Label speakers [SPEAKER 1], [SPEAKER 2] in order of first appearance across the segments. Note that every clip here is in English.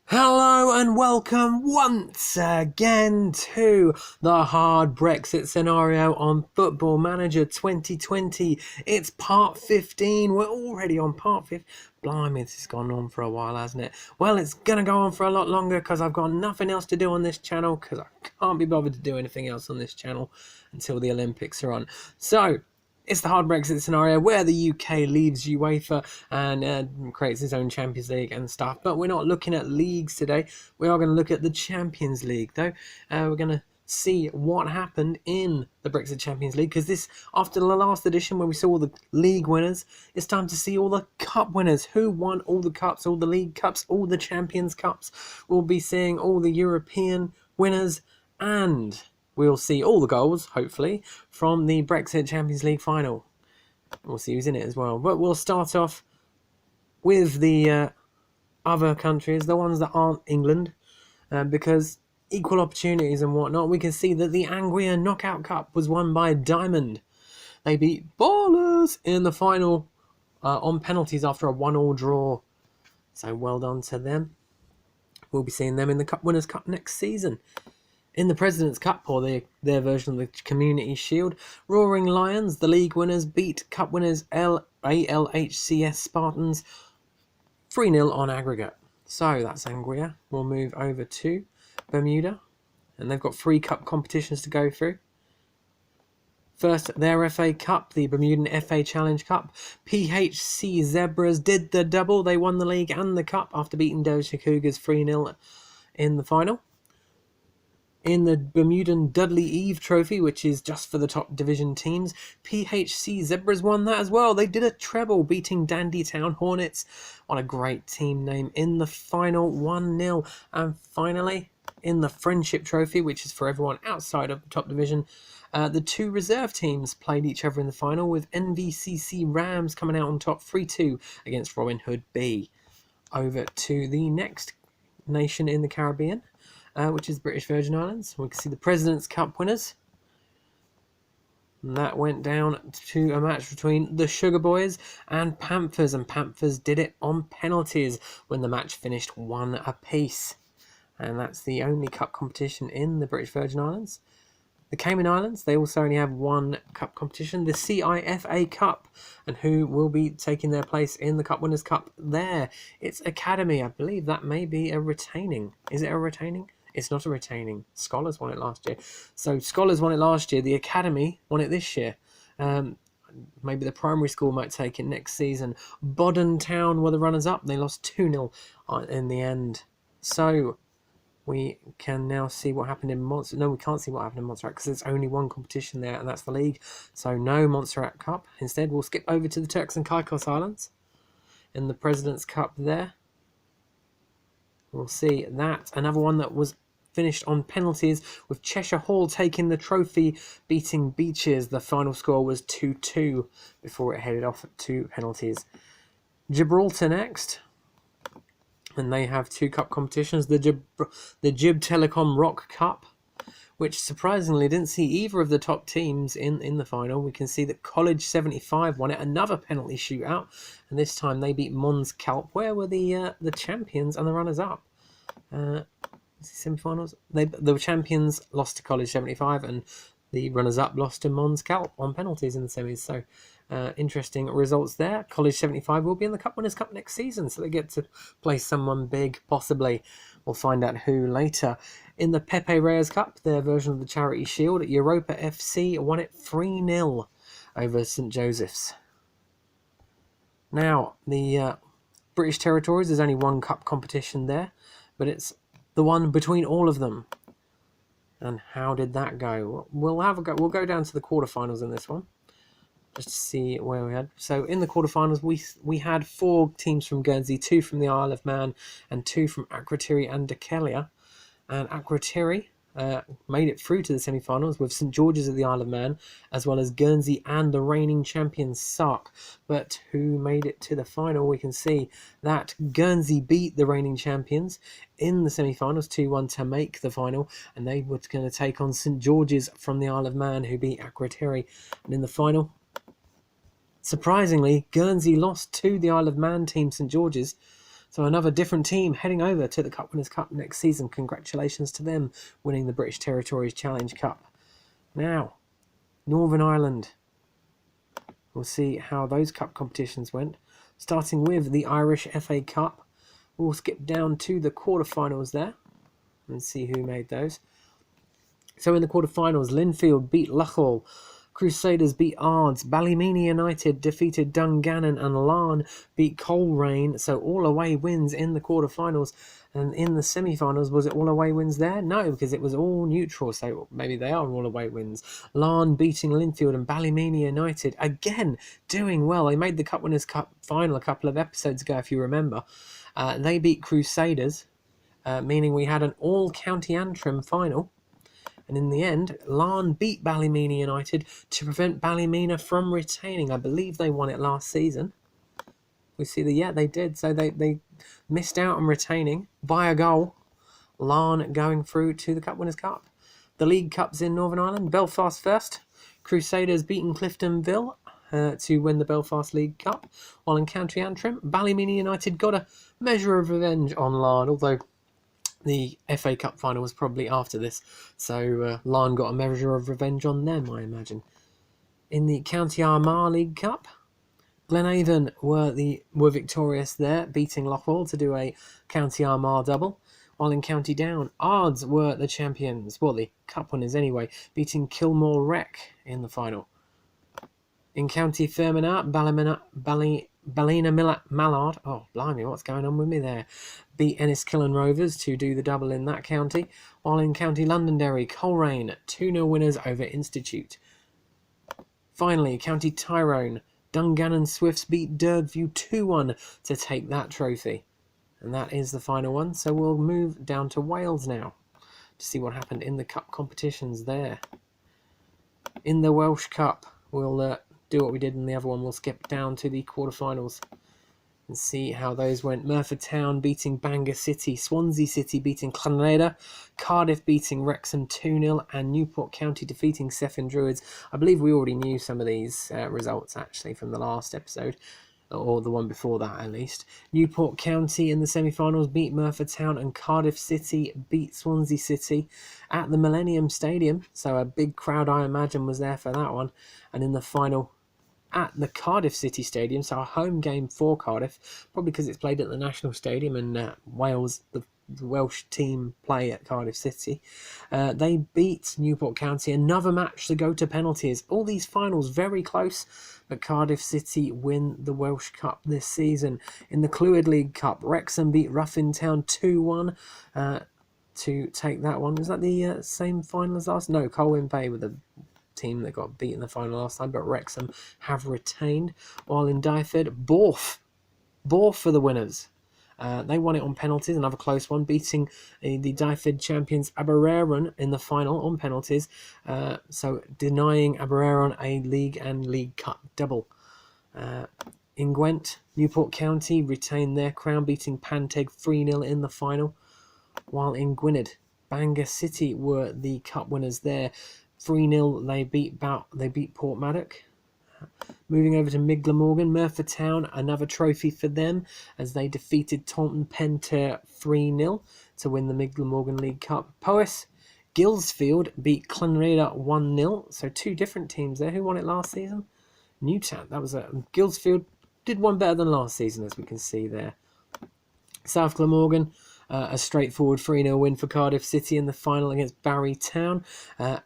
[SPEAKER 1] Hello and welcome once again to the hard Brexit scenario on Football Manager 2020. It's part 15. We're already on part 15. Blimey, this has gone on for a while, hasn't it? Well, it's going to go on for a lot longer because I've got nothing else to do on this channel because I can't be bothered to do anything else on this channel until the Olympics are on. So, it's the hard Brexit scenario where the UK leaves UEFA and creates its own Champions League and stuff. But we're not looking at leagues today. We are going to look at the Champions League, though. We're going to see what happened in the Brexit Champions League, because this, after the last edition where we saw all the league winners, it's time to see all the cup winners. Who won all the cups, all the league cups, all the Champions Cups. We'll be seeing all the European winners, and we'll see all the goals, hopefully, from the Brexit Champions League final. We'll see who's in it as well. But we'll start off with the other countries, the ones that aren't England, because equal opportunities and whatnot. We can see that the Anglia Knockout Cup was won by Diamond. They beat Ballers in the final on penalties after a 1-1 draw. So well done to them. We'll be seeing them in the Cup Winners' Cup next season. In the President's Cup, or their version of the Community Shield, Roaring Lions, the league winners, beat Cup winners ALHCS Spartans 3-0 on aggregate. So that's Anglia. We'll move over to Bermuda, and they've got 3 cup competitions to go through. First, their FA Cup, the Bermudan FA Challenge Cup. PHC Zebras did the double. They won the league and the cup after beating Derbyshire Cougars 3-0 in the final. In the Bermudan Dudley Eve Trophy, which is just for the top division teams, PHC Zebras won that as well. They did a treble, beating Dandytown Hornets. What a great team name. In the final, 1-0. And finally, in the Friendship Trophy, which is for everyone outside of the top division, the 2 reserve teams played each other in the final, with NVCC Rams coming out on top 3-2 against Robin Hood B. Over to the next nation in the Caribbean, which is British Virgin Islands. We can see the President's Cup winners. And that went down to a match between the Sugar Boys and Panthers did it on penalties when the match finished 1 apiece. And that's the only cup competition in the British Virgin Islands. The Cayman Islands, they also only have 1 cup competition, the CIFA Cup. And who will be taking their place in the Cup Winners' Cup there? It's Academy. I believe that may be a retaining. Is it a retaining? It's not a retaining. Scholars won it last year. So Scholars won it last year. The Academy won it this year. Maybe the primary school might take it next season. Bodden Town were the runners-up. They lost 2-0 in the end. So we can now see what happened in Montserrat. No, we can't see what happened in Montserrat because there's only 1 competition there, and that's the league. So no Montserrat Cup. Instead, we'll skip over to the Turks and Caicos Islands in the President's Cup there. We'll see that. Another one that was finished on penalties, with Cheshire Hall taking the trophy, beating Beaches. The final score was 2-2 before it headed off to penalties. Gibraltar next, and they have 2 cup competitions. The Gib Telecom Rock Cup, which surprisingly didn't see either of the top teams in the final. We can see that College 75 won it, another penalty shootout, and this time they beat Mons Calp. Where were the champions and the runners-up? Semi-finals. The champions lost to College 75, and the runners-up lost to Mons Calp on penalties in the semis. So interesting results there. College 75 will be in the Cup Winners' Cup next season, so they get to play someone big, possibly. We'll find out who later. In the Pepe Reyes Cup, their version of the Charity Shield, Europa FC won it 3-0 over St Joseph's. Now, the British Territories, there's only 1 cup competition there, but it's the one between all of them. And how did that go? We'll have a go. We'll go down to the quarterfinals in this one, just to see where we had. So in the quarterfinals, we had 4 teams from Guernsey, 2 from the Isle of Man, and 2 from Akrotiri and Dikelia. And Akrotiri made it through to the semi-finals with St George's of the Isle of Man, as well as Guernsey and the reigning champions Sark. But who made it to the final? We can see that Guernsey beat the reigning champions in the semi-finals 2-1 to make the final, and they were going to take on St George's from the Isle of Man, who beat Akrotiri. And in the final, surprisingly, Guernsey lost to the Isle of Man team St George's. So another different team heading over to the Cup Winners' Cup next season. Congratulations to them winning the British Territories Challenge Cup. Now, Northern Ireland. We'll see how those cup competitions went. Starting with the Irish FA Cup. We'll skip down to the quarterfinals there and see who made those. So in the quarterfinals, Linfield beat Loughborough, Crusaders beat Ards, Ballymena United defeated Dungannon, and Larne beat Coleraine. So all away wins in the quarterfinals. And in the semi-finals, was it all away wins there? No, because it was all neutral, so maybe they are all away wins. Larne beating Linfield, and Ballymena United, again, doing well. They made the Cup Winners' Cup final a couple of episodes ago, if you remember. They beat Crusaders, meaning we had an all-County Antrim final. And in the end, Larne beat Ballymena United to prevent Ballymena from retaining. I believe they won it last season. We see they did. So they missed out on retaining by a goal. Larne going through to the Cup Winners' Cup. The League Cups in Northern Ireland. Belfast first. Crusaders beating Cliftonville to win the Belfast League Cup. While in County Antrim, Ballymena United got a measure of revenge on Larne, although the FA Cup final was probably after this, so Larne got a measure of revenge on them, I imagine. In the County Armagh League Cup, Glenavon were victorious there, beating Loughborough to do a County Armagh double. While in County Down, Ards were the champions, well, the cup winners anyway, beating Kilmore Rec in the final. In County Fermanagh, Ballina Mallard, oh blimey, what's going on with me there, beat Enniskillen Rovers to do the double in that county. While in County Londonderry, Coleraine 2-0 winners over Institute. Finally, County Tyrone, Dungannon Swifts beat Dergview 2-1 to take that trophy. And that is the final one, so we'll move down to Wales now to see what happened in the cup competitions there. In the Welsh Cup, we'll do what we did in the other one. We'll skip down to the quarterfinals and see how those went. Merthyr Town beating Bangor City, Swansea City beating Clanreda, Cardiff beating Wrexham 2-0, and Newport County defeating Cefn Druids. I believe we already knew some of these results actually from the last episode, or the one before that at least. Newport County in the semi-finals beat Merthyr Town, and Cardiff City beat Swansea City at the Millennium Stadium, so a big crowd I imagine was there for that one. And in the final, at the Cardiff City Stadium, so a home game for Cardiff, probably because it's played at the National Stadium and Wales, the Welsh team play at Cardiff City. They beat Newport County, another match to go to penalties. All these finals very close, but Cardiff City win the Welsh Cup this season. In the Clwyd League Cup, Wrexham beat Ruffin Town 2-1 to take that one. Was that the same final as last? No, Colwyn Bay with the team that got beat in the final last time, but Wrexham have retained. While in Dyfed, Borth for the winners. They won it on penalties, another close one, beating the Dyfed champions Aberaeron in the final on penalties, so denying Aberaeron a League and League Cup double. In Gwent, Newport County retained their crown, beating Panteg 3-0 in the final. While in Gwynedd, Bangor City were the cup winners there. 3-0, they beat Portmaddock. Moving over to Miglamorgan, Merthyr Town, another trophy for them as they defeated Taunton Penter 3-0 to win the Miglamorgan League Cup. Powys, Gilsfield beat Clanreda 1-0, so two different teams there. Who won it last season? Newtown. That was Gilsfield did one better than last season, as we can see there. South Glamorgan, a straightforward 3-0 win for Cardiff City in the final against Barry Town.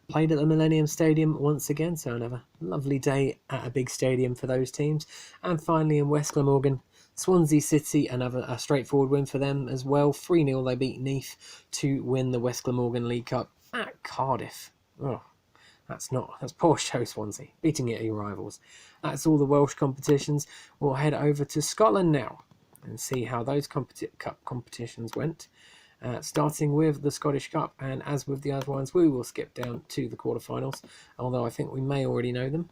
[SPEAKER 1] Played at the Millennium Stadium once again, so another lovely day at a big stadium for those teams. And finally in West Glamorgan, Swansea City, a straightforward win for them as well. 3-0 they beat Neath to win the West Glamorgan League Cup at Cardiff. Oh, that's poor show, Swansea, beating it at your rivals. That's all the Welsh competitions. We'll head over to Scotland now and see how those cup competitions went. Starting with the Scottish Cup, and as with the other ones, we will skip down to the quarterfinals, although I think we may already know them.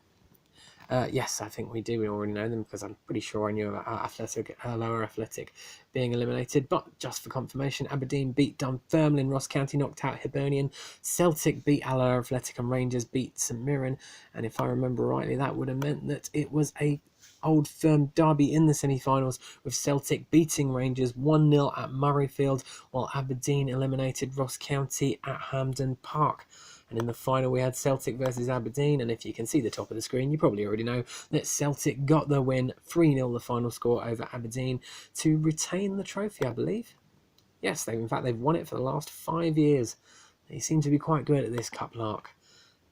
[SPEAKER 1] Yes, I think we do already know them, because I'm pretty sure I knew about Lower Athletic being eliminated. But just for confirmation, Aberdeen beat Dunfermline, Ross County knocked out Hibernian, Celtic beat Lower Athletic, and Rangers beat St Mirren. And if I remember rightly, that would have meant that it was a Old Firm derby in the semi-finals, with Celtic beating Rangers 1-0 at Murrayfield, while Aberdeen eliminated Ross County at Hampden Park. And in the final, we had Celtic versus Aberdeen. And if you can see the top of the screen, you probably already know that Celtic got the win, 3-0 the final score over Aberdeen, to retain the trophy, I believe. Yes, they've won it for the last 5 years. They seem to be quite good at this cup lark.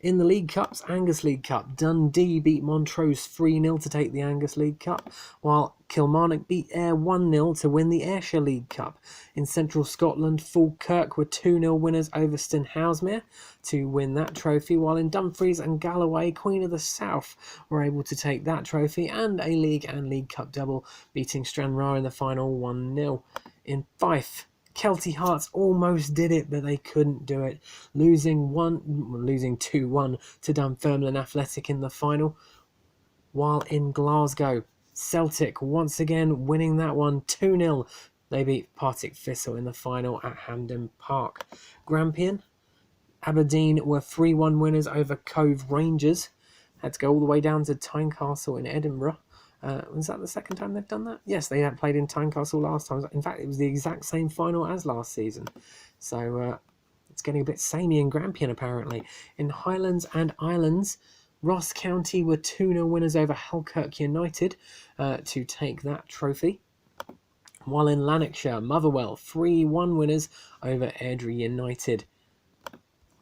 [SPEAKER 1] In the League Cups, Angus League Cup, Dundee beat Montrose 3-0 to take the Angus League Cup, while Kilmarnock beat Ayr 1-0 to win the Ayrshire League Cup. In Central Scotland, Falkirk were 2-0 winners over Stenhousemuir to win that trophy, while in Dumfries and Galloway, Queen of the South were able to take that trophy and a League and League Cup double, beating Stranraer in the final 1-0. In Fife, Kelty Hearts almost did it, but they couldn't do it, losing 2-1 to Dunfermline Athletic in the final. While in Glasgow, Celtic once again winning that one 2-0. They beat Partick Thistle in the final at Hampden Park. Grampian, Aberdeen were 3-1 winners over Cove Rangers. Had to go all the way down to Tynecastle in Edinburgh. Was that the second time they've done that? Yes, they had played in Tynecastle last time. In fact, it was the exact same final as last season. So it's getting a bit samey in Grampian, apparently. In Highlands and Islands, Ross County were 2-0 winners over Halkirk United to take that trophy. While in Lanarkshire, Motherwell 3-1 winners over Airdrie United.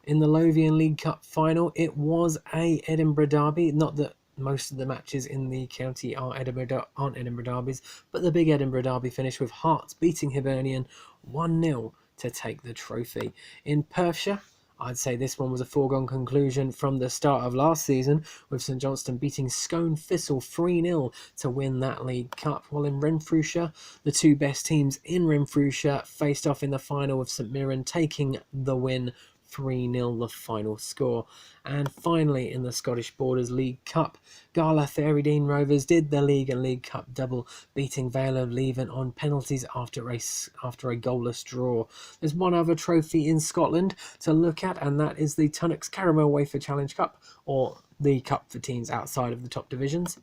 [SPEAKER 1] In the Lothian League Cup final, it was a Edinburgh derby. Not that most of the matches in the county aren't Edinburgh derbies, but the big Edinburgh derby finished with Hearts beating Hibernian 1-0 to take the trophy. In Perthshire, I'd say this one was a foregone conclusion from the start of last season, with St Johnstone beating Scone Thistle 3-0 to win that League Cup. While in Renfrewshire, the two best teams in Renfrewshire faced off in the final, with St Mirren taking the win 3-0 the final score. And finally, in the Scottish Borders League Cup, Gareth Airdrie Rovers did the League and League Cup double, beating Vale of Leven on penalties after a goalless draw. There's one other trophy in Scotland to look at, and that is the Tunnocks Caramel Wafer Challenge Cup, or the cup for teams outside of the top divisions.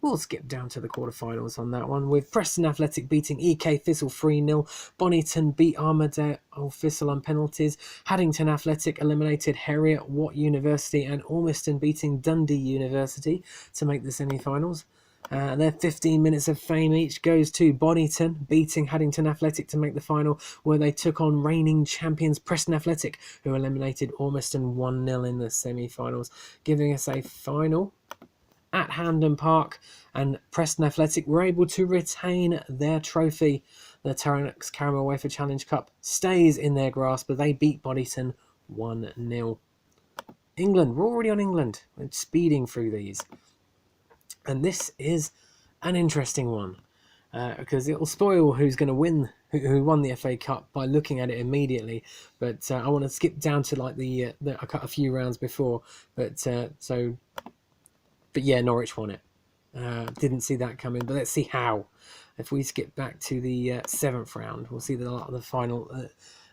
[SPEAKER 1] We'll skip down to the quarterfinals on that one, with Preston Athletic beating EK Thistle 3-0. Bonnyton beat Armadale Thistle on penalties. Haddington Athletic eliminated Heriot Watt University, and Ormiston beating Dundee University to make the semi-finals. Their 15 minutes of fame each goes to Bonnyton beating Haddington Athletic to make the final, where they took on reigning champions Preston Athletic, who eliminated Ormiston 1-0 in the semi-finals, giving us a final at Hampden Park, and Preston Athletic were able to retain their trophy. The Tunnocks Caramel Wafer Challenge Cup stays in their grasp, but they beat Bonnyton 1-0. England, we're already on England. We're speeding through these. And this is an interesting one, because it'll spoil who's going to win, who won the FA Cup by looking at it immediately. But I want to skip down to like I cut a few rounds before, but yeah, Norwich won it. Didn't see that coming, but let's see how. If we skip back to the 7th round, we'll see the final,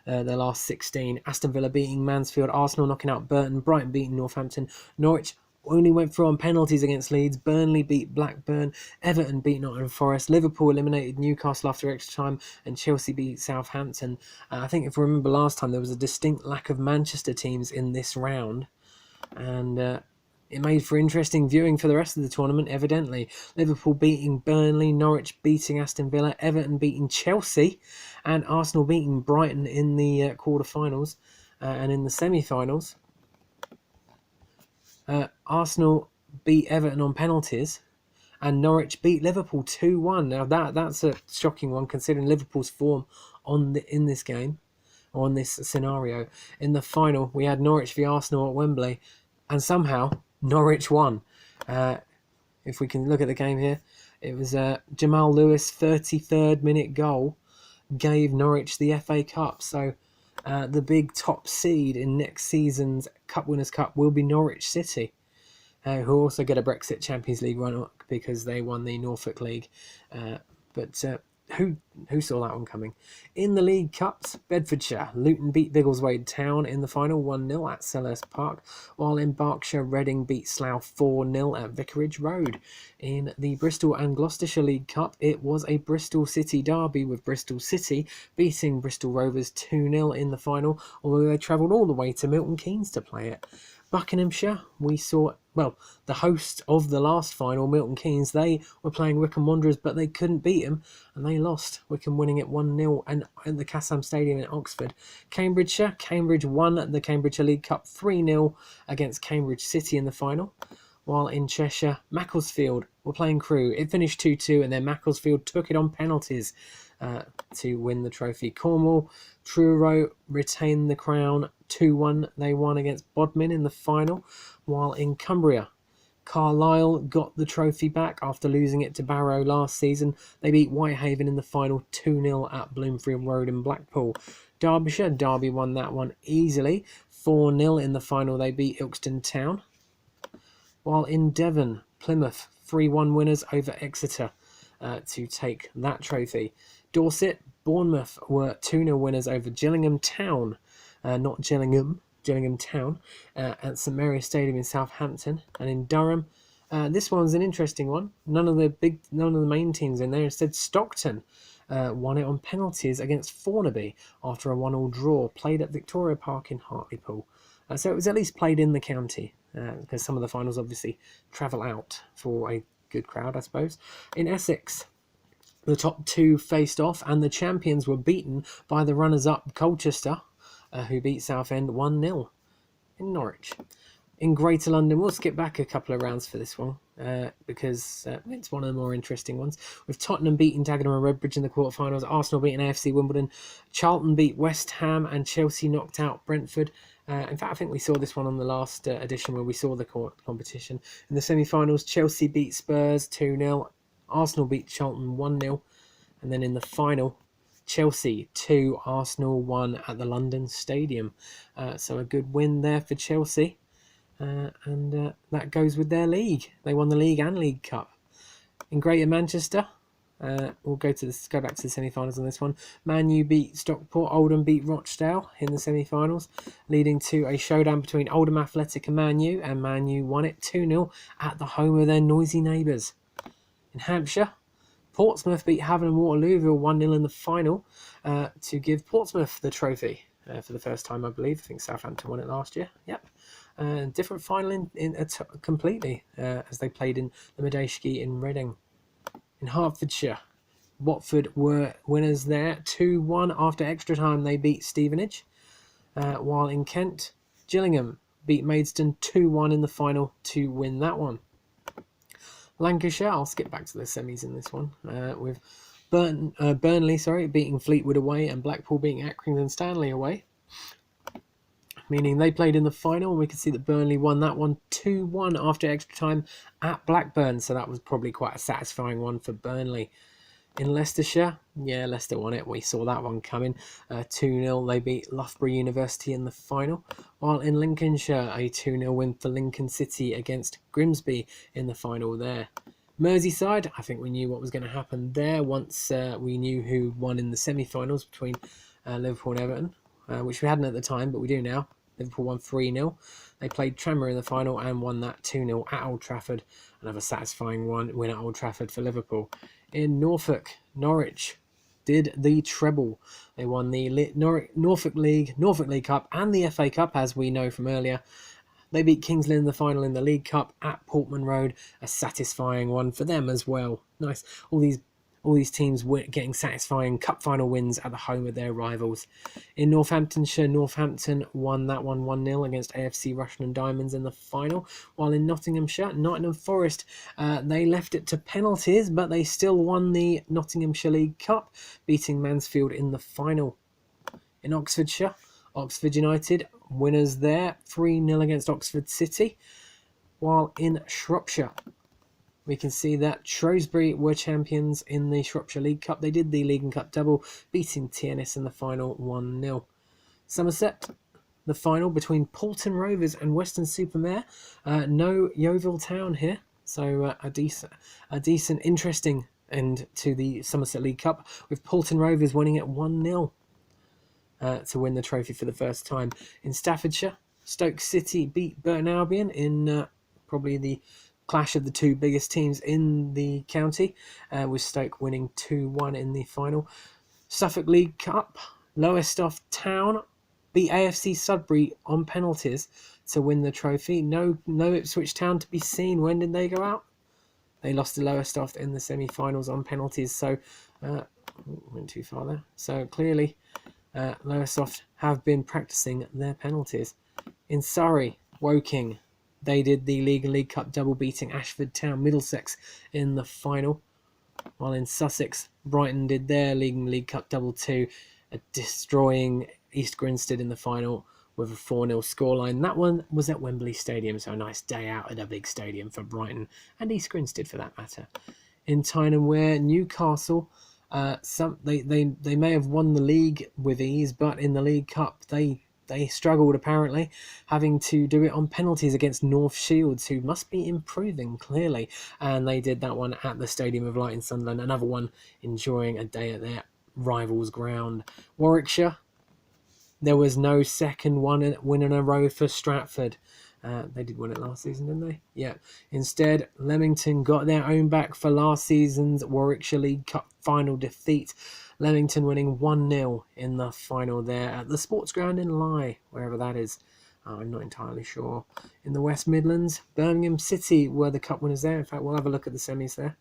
[SPEAKER 1] the last 16. Aston Villa beating Mansfield, Arsenal knocking out Burton, Brighton beating Northampton, Norwich only went through on penalties against Leeds, Burnley beat Blackburn, Everton beat Nottingham Forest, Liverpool eliminated Newcastle after extra time, and Chelsea beat Southampton. I think if we remember last time, there was a distinct lack of Manchester teams in this round, and it made for interesting viewing for the rest of the tournament, evidently. Liverpool beating Burnley, Norwich beating Aston Villa, Everton beating Chelsea, and Arsenal beating Brighton in the quarterfinals. And in the semi-finals, Arsenal beat Everton on penalties, and Norwich beat Liverpool 2-1. Now that's a shocking one, considering Liverpool's form in this game, or on this scenario. In the final, we had Norwich v Arsenal at Wembley, and somehow Norwich won. If we can look at the game here, it was Jamal Lewis' 33rd minute goal gave Norwich the FA Cup. So the big top seed in next season's Cup Winners' Cup will be Norwich City, who also get a Brexit Champions League run-up because they won the Norfolk League. But who saw that one coming? In the League Cups, Bedfordshire, Luton beat Biggleswade Town in the final 1-0 at Selhurst Park, while in Berkshire, Reading beat Slough 4-0 at Vicarage Road. In the Bristol and Gloucestershire League Cup, it was a Bristol City derby with Bristol City beating Bristol Rovers 2-0 in the final, although they travelled all the way to Milton Keynes to play it. Buckinghamshire, we saw, the host of the last final, Milton Keynes, they were playing Wycombe Wanderers, but they couldn't beat them, and they lost. Wycombe winning it 1-0 and at the Cassam Stadium in Oxford. Cambridgeshire, Cambridge won the Cambridgeshire League Cup 3-0 against Cambridge City in the final. While in Cheshire, Macclesfield were playing Crewe. It finished 2-2, and then Macclesfield took it on penalties to win the trophy. Cornwall, Truro retained the crown 2-1. They won against Bodmin in the final. While in Cumbria, Carlisle got the trophy back after losing it to Barrow last season. They beat Whitehaven in the final 2-0 at Bloomfield Road in Blackpool. Derbyshire, Derby won that one easily. 4-0 in the final, they beat Ilkeston Town. While in Devon, Plymouth 3-1 winners over Exeter to take that trophy. Dorset, Bournemouth were 2-0 winners over Gillingham Town, not Gillingham, Gillingham Town, at St Mary's Stadium in Southampton. And in Durham, this one's an interesting one. None of the main teams in there. Instead, Stockton won it on penalties against Thornaby after a 1-1 draw, played at Victoria Park in Hartlepool. So it was at least played in the county, because some of the finals obviously travel out for a good crowd, I suppose. In Essex, the top two faced off, and the champions were beaten by the runners-up Colchester, who beat Southend 1-0 in Norwich. In Greater London, we'll skip back a couple of rounds for this one, because it's one of the more interesting ones. With Tottenham beating Dagenham and Redbridge in the quarterfinals, Arsenal beating AFC Wimbledon, Charlton beat West Ham, and Chelsea knocked out Brentford. In fact, I think we saw this one on the last edition where we saw the competition. In the semi-finals, Chelsea beat Spurs 2-0, Arsenal beat Charlton 1-0, and then in the final, Chelsea 2, Arsenal 1 at the London Stadium. So a good win there for Chelsea. And that goes with their league. They won the league and League Cup. In Greater Manchester, we'll go back to the semi-finals on this one. Man U beat Stockport, Oldham beat Rochdale in the semi-finals, leading to a showdown between Oldham Athletic and Man U won it 2-0 at the home of their noisy neighbours. In Hampshire, Portsmouth beat Havant and Waterlooville 1-0 in the final to give Portsmouth the trophy for the first time, I believe. I think Southampton won it last year. Yep. Different final completely as they played in the Medeski in Reading. In Hertfordshire, Watford were winners there 2-1 after extra time. They beat Stevenage. While in Kent, Gillingham beat Maidstone 2-1 in the final to win that one. Lancashire, I'll skip back to the semis in this one, with Burnley beating Fleetwood away and Blackpool beating Accrington Stanley away, meaning they played in the final, and we could see that Burnley won that one 2-1 after extra time at Blackburn, so that was probably quite a satisfying one for Burnley. In Leicestershire, Leicester won it. We saw that one coming. 2-0, they beat Loughborough University in the final. While in Lincolnshire, a 2-0 win for Lincoln City against Grimsby in the final there. Merseyside, I think we knew what was going to happen there once we knew who won in the semi-finals between Liverpool and Everton, which we hadn't at the time, but we do now. Liverpool won 3-0. They played Tranmere in the final and won that 2-0 at Old Trafford. Another satisfying win at Old Trafford for Liverpool. In Norfolk, Norwich did the treble. They won the Norfolk League Cup and the FA Cup, as we know from earlier. They beat Kings Lynn in the final in the League Cup at Portman Road. A satisfying one for them as well. Nice. All these teams getting satisfying cup final wins at the home of their rivals. In Northamptonshire, Northampton won that one 1-0 against AFC Rushden and Diamonds in the final. While in Nottinghamshire, Nottingham Forest, they left it to penalties, but they still won the Nottinghamshire League Cup, beating Mansfield in the final. In Oxfordshire, Oxford United, winners there, 3-0 against Oxford City. While in Shropshire, we can see that Shrewsbury were champions in the Shropshire League Cup. They did the League and Cup double, beating TNS in the final 1-0. Somerset, the final between Poulton Rovers and Weston-super-Mare. No Yeovil Town here, so a decent, interesting end to the Somerset League Cup, with Poulton Rovers winning it 1-0 to win the trophy for the first time. In Staffordshire, Stoke City beat Burton Albion in probably the clash of the two biggest teams in the county, with Stoke winning 2-1 in the final. Suffolk League Cup, Lowestoft Town beat AFC Sudbury on penalties to win the trophy. No Ipswich Town to be seen. When did they go out? They lost to Lowestoft in the semi-finals on penalties. So, went too far there. So clearly, Lowestoft have been practicing their penalties. In Surrey, Woking, they did the League and League Cup double, beating Ashford Town Middlesex in the final. While in Sussex, Brighton did their League and League Cup double too, destroying East Grinstead in the final with a 4-0 scoreline. That one was at Wembley Stadium, so a nice day out at a big stadium for Brighton and East Grinstead for that matter. In Tyne Wear, Newcastle, they may have won the league with ease, but in the League Cup they struggled apparently, having to do it on penalties against North Shields, who must be improving clearly. And they did that one at the Stadium of Light in Sunderland. Another one enjoying a day at their rivals' ground. Warwickshire, there was no second win in a row for Stratford. They did win it last season, didn't they? Yeah. Instead, Leamington got their own back for last season's Warwickshire League Cup final defeat. Leamington winning 1-0 in the final there at the Sports Ground in Lye, wherever that is. I'm not entirely sure. In the West Midlands, Birmingham City were the cup winners there. In fact, we'll have a look at the semis there,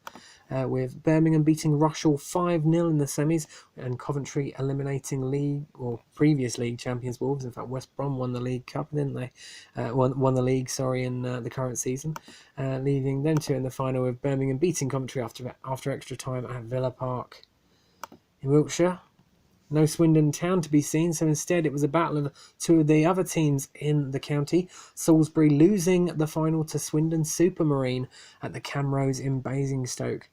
[SPEAKER 1] with Birmingham beating Rushall 5-0 in the semis, and Coventry eliminating previous league champions Wolves. In fact, West Brom won the League Cup, didn't they? Won the league, in the current season, leaving them two in the final, with Birmingham beating Coventry after extra time at Villa Park. In Wiltshire, no Swindon Town to be seen, so instead it was a battle of two of the other teams in the county. Salisbury losing the final to Swindon Supermarine at the Camrose in Basingstoke.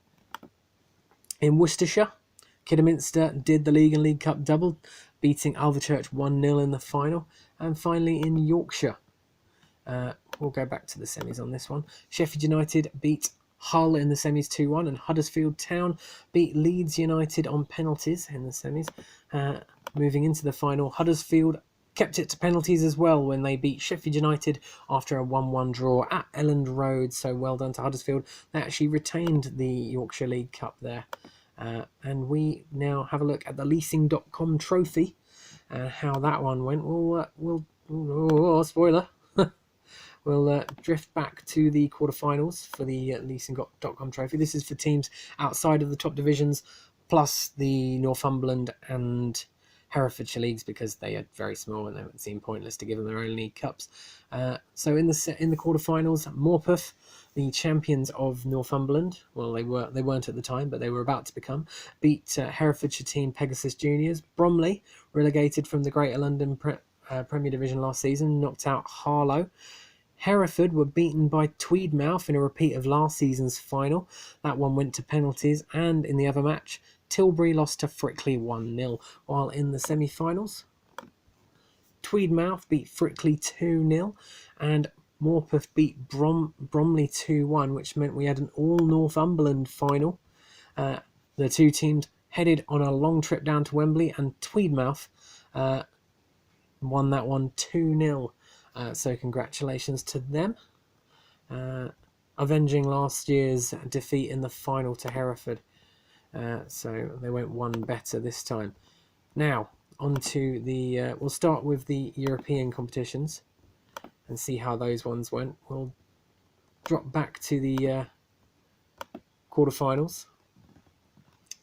[SPEAKER 1] In Worcestershire, Kidderminster did the League and League Cup double, beating Alvechurch 1-0 in the final. And finally in Yorkshire, we'll go back to the semis on this one. Sheffield United beat Hull in the semis 2-1, and Huddersfield Town beat Leeds United on penalties in the semis. Moving into the final, Huddersfield kept it to penalties as well when they beat Sheffield United after a 1-1 draw at Elland Road. So well done to Huddersfield. They actually retained the Yorkshire League Cup there. And we now have a look at the leasing.com trophy and how that one went. Spoiler. We'll drift back to the quarterfinals for the leasing.com trophy. This is for teams outside of the top divisions, plus the Northumberland and Herefordshire leagues, because they are very small and they would seem pointless to give them their own league cups. So in the quarterfinals, Morpeth, the champions of Northumberland, well they weren't at the time, but they were about to become, beat Herefordshire team Pegasus Juniors. Bromley, relegated from the Greater London Premier Division last season, knocked out Harlow. Hereford were beaten by Tweedmouth in a repeat of last season's final. That one went to penalties, and in the other match, Tilbury lost to Frickley 1-0. While in the semi-finals, Tweedmouth beat Frickley 2-0, and Morpeth beat Bromley 2-1, which meant we had an all-Northumberland final. The two teams headed on a long trip down to Wembley, and Tweedmouth won that one 2-0. So congratulations to them, avenging last year's defeat in the final to Hereford. So they went one better this time. Now, on to the... we'll start with the European competitions and see how those ones went. We'll drop back to the quarterfinals.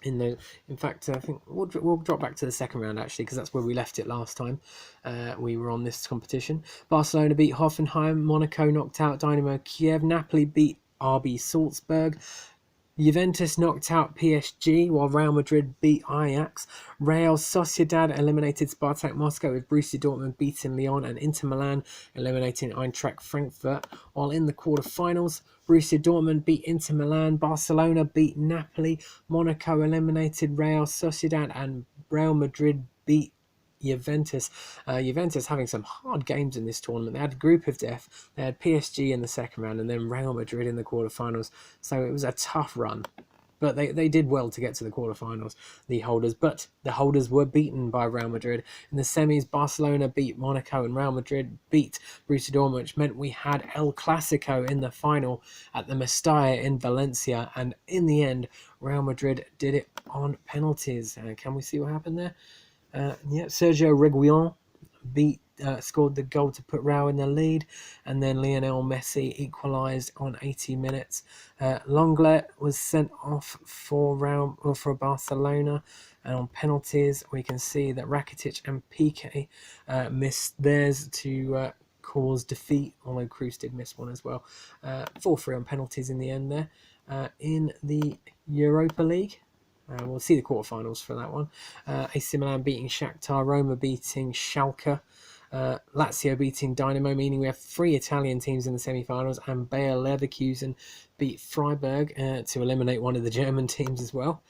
[SPEAKER 1] In fact, I think we'll drop back to the second round, actually, because that's where we left it last time we were on this competition. Barcelona beat Hoffenheim, Monaco knocked out Dynamo Kiev, Napoli beat RB Salzburg, Juventus knocked out PSG, while Real Madrid beat Ajax. Real Sociedad eliminated Spartak Moscow, with Borussia Dortmund beating Lyon, and Inter Milan eliminating Eintracht Frankfurt. While in the quarterfinals, Borussia Dortmund beat Inter Milan, Barcelona beat Napoli, Monaco eliminated Real Sociedad, and Real Madrid beat Juventus. Juventus having some hard games in this tournament. They had a group of death. They had PSG in the second round and then Real Madrid in the quarterfinals. So it was a tough run. But they did well to get to the quarterfinals, the holders. But the holders were beaten by Real Madrid. In the semis, Barcelona beat Monaco and Real Madrid beat Borussia Dortmund, which meant we had El Clasico in the final at the Mestalla in Valencia. And in the end, Real Madrid did it on penalties. Can we see what happened there? Sergio Reguilon scored the goal to put Real in the lead, and then Lionel Messi equalised on 80 minutes. Lenglet was sent off for Barcelona, and on penalties we can see that Rakitic and Piqué missed theirs to cause defeat, although Kroos did miss one as well. 4-3 on penalties in the end there. In the Europa League, we'll see the quarterfinals for that one. AC Milan beating Shakhtar, Roma beating Schalke, Lazio beating Dynamo, meaning we have 3 Italian teams in the semi-finals, and Bayer Leverkusen beat Freiburg to eliminate one of the German teams as well.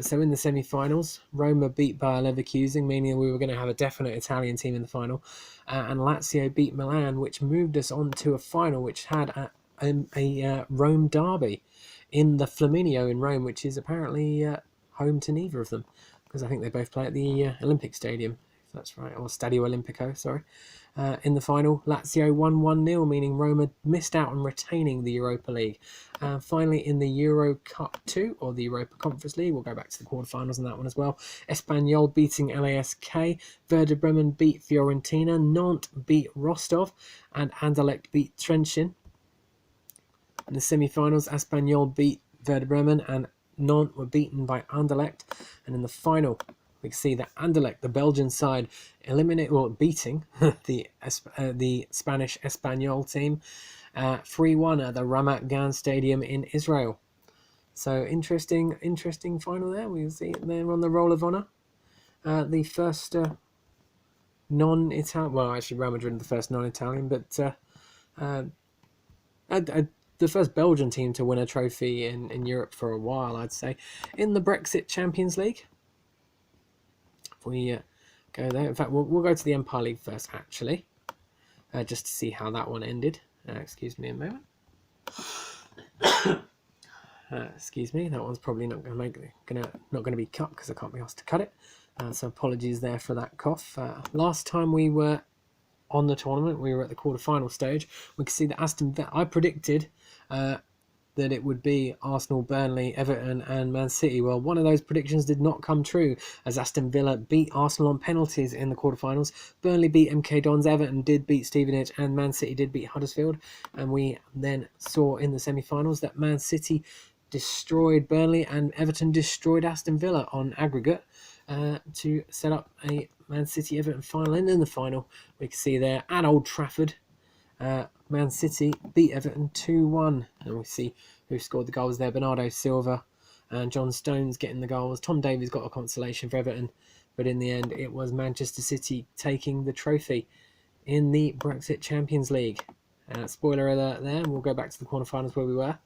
[SPEAKER 1] So in the semi-finals, Roma beat Bayer Leverkusen, meaning we were going to have a definite Italian team in the final, and Lazio beat Milan, which moved us on to a final which had a Rome derby in the Flaminio in Rome, which is apparently home to neither of them, because I think they both play at the Olympic Stadium, if that's right, or Stadio Olimpico, sorry. In the final, Lazio won 1-0, meaning Roma missed out on retaining the Europa League. Finally, in the Euro Cup 2, or the Europa Conference League, we'll go back to the quarterfinals on that one as well. Espanyol beating LASK, Werder Bremen beat Fiorentina, Nantes beat Rostov, and Anderlecht beat Trenčín. In the semi-finals, Espanyol beat Werder Bremen, and Nantes were beaten by Anderlecht. And in the final, we can see that Anderlecht, the Belgian side, beating the Spanish Espanyol team 3-1 at the Ramat Gan Stadium in Israel. So interesting final there. We can see they're on the Roll of Honour. The first non-Italian, well, actually Real Madrid the first non-Italian, but the first Belgian team to win a trophy in Europe for a while, I'd say. In the Brexit Champions League, if we go there, in fact, we'll go to the Empire League first, actually, just to see how that one ended. Excuse me a moment. Excuse me, that one's probably not going to be cut because I can't be asked to cut it. So apologies there for that cough. Last time we were on the tournament, we were at the quarter-final stage. We can see that Aston Villa, I predicted that it would be Arsenal, Burnley, Everton and Man City. Well, one of those predictions did not come true, as Aston Villa beat Arsenal on penalties in the quarterfinals. Burnley beat MK Dons, Everton did beat Stevenage, and Man City did beat Huddersfield. And we then saw in the semi-finals that Man City destroyed Burnley and Everton destroyed Aston Villa on aggregate to set up a Man City-Everton final. And in the final, we can see there at Old Trafford, Man City beat Everton 2-1. And we see who scored the goals there. Bernardo Silva and John Stones getting the goals. Tom Davies got a consolation for Everton. But in the end, it was Manchester City taking the trophy in the Brexit Champions League. Spoiler alert there. We'll go back to the quarterfinals where we were.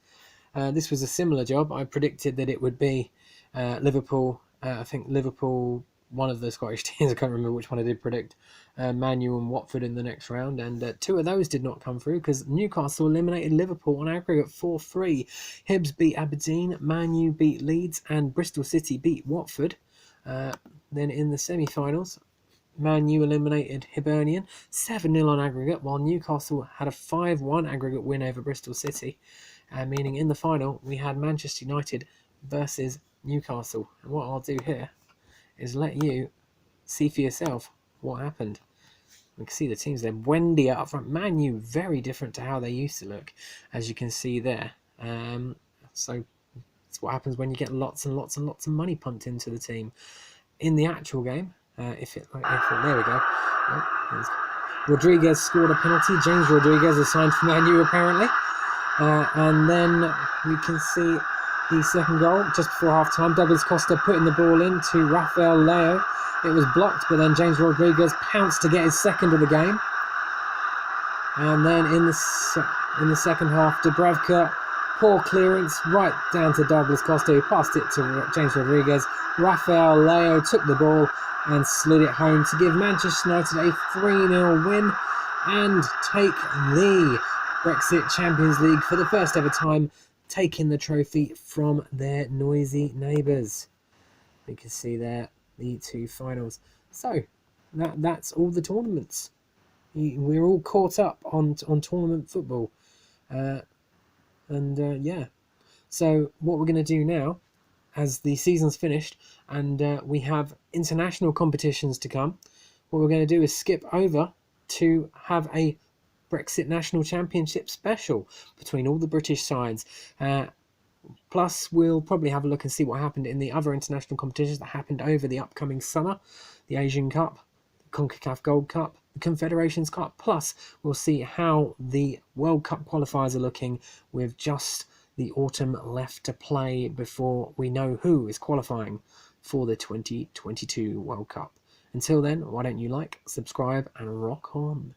[SPEAKER 1] This was a similar job. I predicted that it would be Liverpool. I think Liverpool, one of the Scottish teams, I can't remember which one I did predict, Man U and Watford in the next round, and 2 of those did not come through because Newcastle eliminated Liverpool on aggregate 4-3. Hibs beat Aberdeen, Man U beat Leeds, and Bristol City beat Watford. Then in the semi-finals, Man U eliminated Hibernian 7-0 on aggregate, while Newcastle had a 5-1 aggregate win over Bristol City, meaning in the final we had Manchester United versus Newcastle. And what I'll do here is let you see for yourself what happened. We can see the teams there. Buendia up front. Man U, very different to how they used to look, as you can see there. So that's what happens when you get lots and lots and lots of money pumped into the team. In the actual game, there we go. Rodriguez scored a penalty. James Rodriguez is signed for Man U apparently. And then we can see the second goal just before half-time. Douglas Costa putting the ball in to Rafael Leo. It was blocked, but then James Rodriguez pounced to get his second of the game. And then in the second half, Dubravka, poor clearance right down to Douglas Costa, who passed it to James Rodriguez. Rafael Leo took the ball and slid it home to give Manchester United a 3-0 win and take the Brexit Champions League for the first ever time taking the trophy from their noisy neighbours. We can see there the two finals. So that's all the tournaments. We're all caught up on tournament football, yeah. So what we're going to do now, as the season's finished and we have international competitions to come, what we're going to do is skip over to have a Brexit National Championship special between all the British sides. Plus, we'll probably have a look and see what happened in the other international competitions that happened over the upcoming summer. The Asian Cup, the CONCACAF Gold Cup, the Confederations Cup. Plus, we'll see how the World Cup qualifiers are looking with just the autumn left to play before we know who is qualifying for the 2022 World Cup. Until then, why don't you like, subscribe, and rock on.